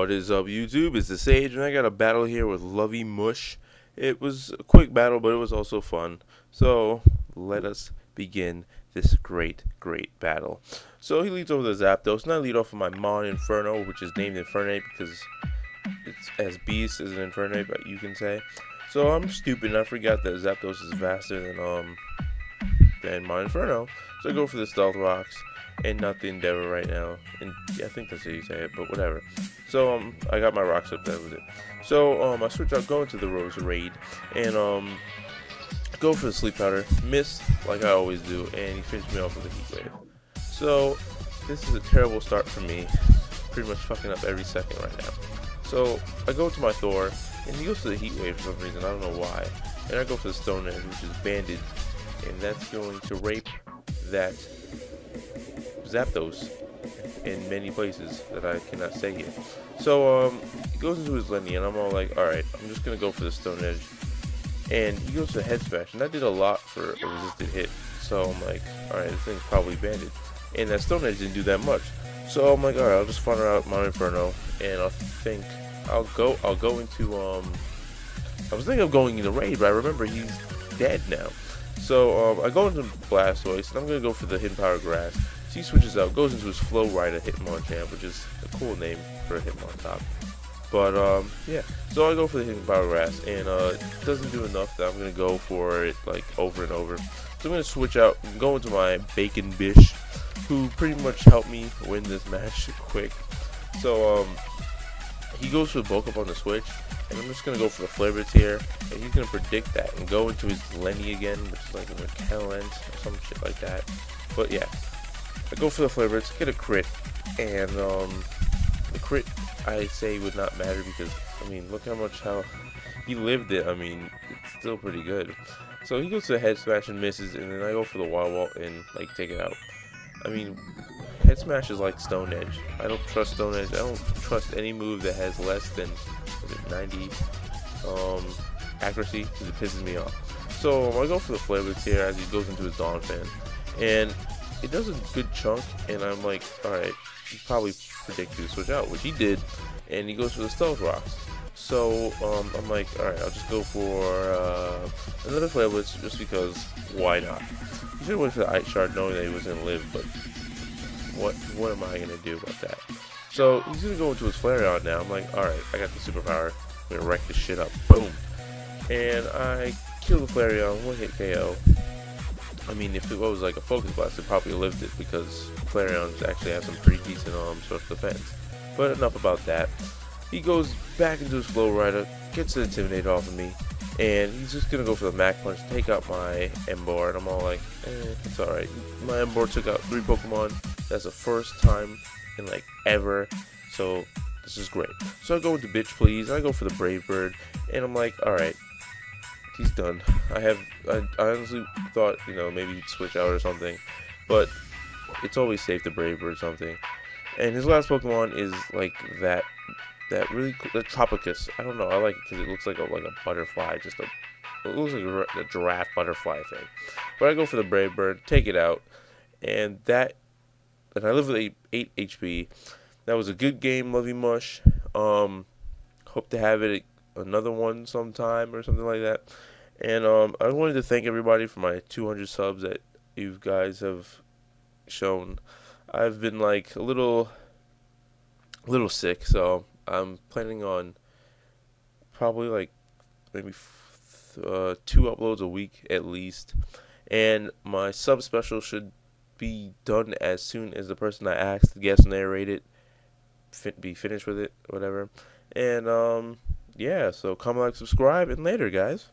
What is up, YouTube? It's the Sage, and I got a battle here with LovelyMush. It was a quick battle, but it was also fun. So, let us begin this great battle. So, he leads over the Zapdos, and I lead off with my Mon Inferno, which is named Infernape because it's as beast as an Infernape, you can say. So, I'm stupid, and I forgot that Zapdos is faster than Mon Inferno. So, I go for the Stealth Rocks. And not the Endeavor right now. And yeah, I think that's how you say it, but whatever. So I got my rocks up there with it. So I switch out, go into the Rose Raid, and go for the Sleep Powder. Miss like I always do, and he finished me off with a Heat Wave. So this is a terrible start for me. Pretty much fucking up every second right now. So I go to my Thor, and he goes to the Heat Wave for some reason. I don't know why. And I go for the Stone Edge, which is Banded, and that's going to rape that Zapdos in many places that I cannot say here. So he goes into his Lenny, and I'm all like, alright, I'm just gonna go for the Stone Edge. And he goes to Head Smash, and that did a lot for a resisted hit. So I'm like, alright, this thing's probably banded. And that Stone Edge didn't do that much. So I'm like, alright, I'll just farm out Mon Inferno, and I think I'll go into I was thinking of going into Raid, but I remember he's dead now. So I go into Blastoise, and I'm gonna go for the Hidden Power Grass. He switches out, goes into his Flow Rider Hitmonchan, which is a cool name for a Hitmontop. But yeah, so I go for the Hidden Power Grass, and it doesn't do enough that I'm gonna go for it like over and over. So I'm gonna switch out and go into my Bacon Bish, who pretty much helped me win this match quick. So he goes for the bulk up on the switch, and I'm just gonna go for the Flare Blitz here, and he's gonna predict that and go into his Lenny again, which is like a Repellent or some shit like that. But yeah. I go for the Flare Blitz, get a crit, and the crit I say would not matter because, I mean, look how he lived it. I mean, it's still pretty good. So he goes to the Head Smash and misses, and then I go for the Wild Wall and like take it out. I mean, Head Smash is like Stone Edge. I don't trust Stone Edge. I don't trust any move that has less than 90 accuracy because it pisses me off. So I go for the Flare Blitz here as he goes into his Donphan, and it does a good chunk, and I'm like, alright, he probably predicted to switch out, which he did, and he goes for the Stealth Rocks. So, I'm like, alright, I'll just go for another Flare Blitz, just because, why not? He should have went for the Ice Shard knowing that he was going to live, but what am I going to do about that? So, he's going to go into his Flareon now. I'm like, alright, I got the superpower, I'm going to wreck this shit up, boom. And I kill the Flareon, one hit KO. I mean, if it was like a Focus Blast, it probably lived it because Flareons actually have some pretty decent social defense. But enough about that. He goes back into his Flow Rider, gets the Intimidate off of me, and he's just gonna go for the Mach Punch, take out my Emboar, and I'm all like, it's alright. My Emboar took out 3 Pokemon. That's the first time in like ever, so this is great. So I go into Bitch Please, I go for the Brave Bird, and I'm like, alright. He's done. I honestly thought, you know, maybe he'd switch out or something, but it's always safe to Brave Bird something. And his last Pokemon is like that really cool, the Tropicus. I don't know. I like it because it looks like a butterfly, it looks like a giraffe butterfly thing. But I go for the Brave Bird, take it out, and I live with 8 HP. That was a good game, LovelyMush. Hope to have it another one sometime or something like that. And I wanted to thank everybody for my 200 subs that you guys have shown. I've been like a little sick, so I'm planning on probably like maybe 2 uploads a week at least. And my sub special should be done as soon as the person I asked to guest narrate it be finished with it, whatever. And yeah, so comment, like, subscribe, and later, guys.